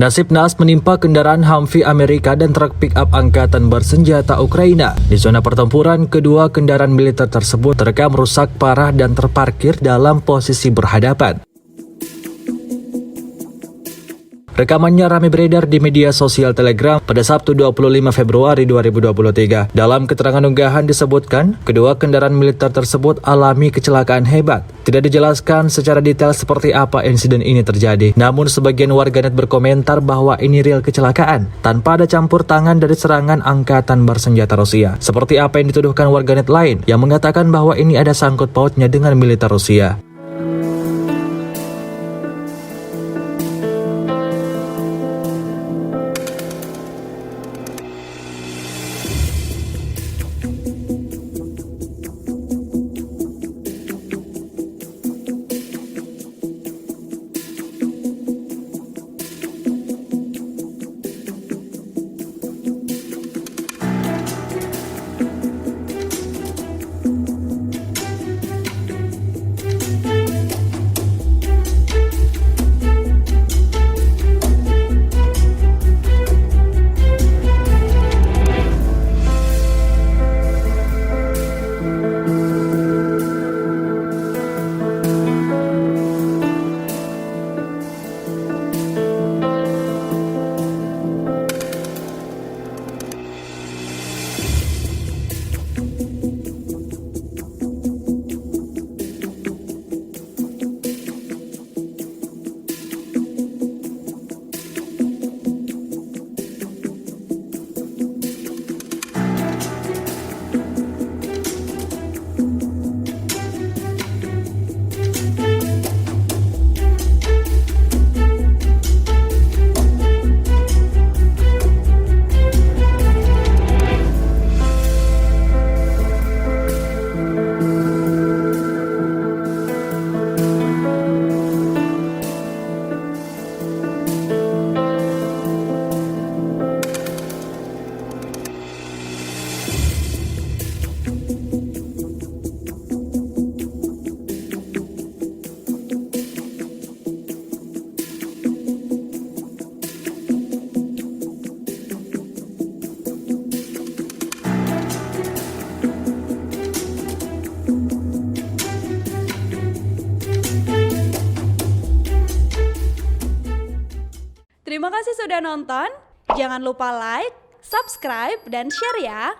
Nasib naas menimpa kendaraan Humvee Amerika dan truk pick-up angkatan bersenjata Ukraina. Di zona pertempuran, kedua kendaraan militer tersebut terekam rusak parah dan terparkir dalam posisi berhadapan. Rekamannya ramai beredar di media sosial Telegram pada Sabtu 25 Februari 2023. Dalam keterangan unggahan disebutkan, kedua kendaraan militer tersebut alami kecelakaan hebat. Tidak dijelaskan secara detail seperti apa insiden ini terjadi. Namun sebagian warganet berkomentar bahwa ini real kecelakaan, tanpa ada campur tangan dari serangan angkatan bersenjata Rusia. Seperti apa yang dituduhkan warganet lain yang mengatakan bahwa ini ada sangkut pautnya dengan militer Rusia. Terima kasih sudah nonton. Jangan lupa like, subscribe, dan share ya.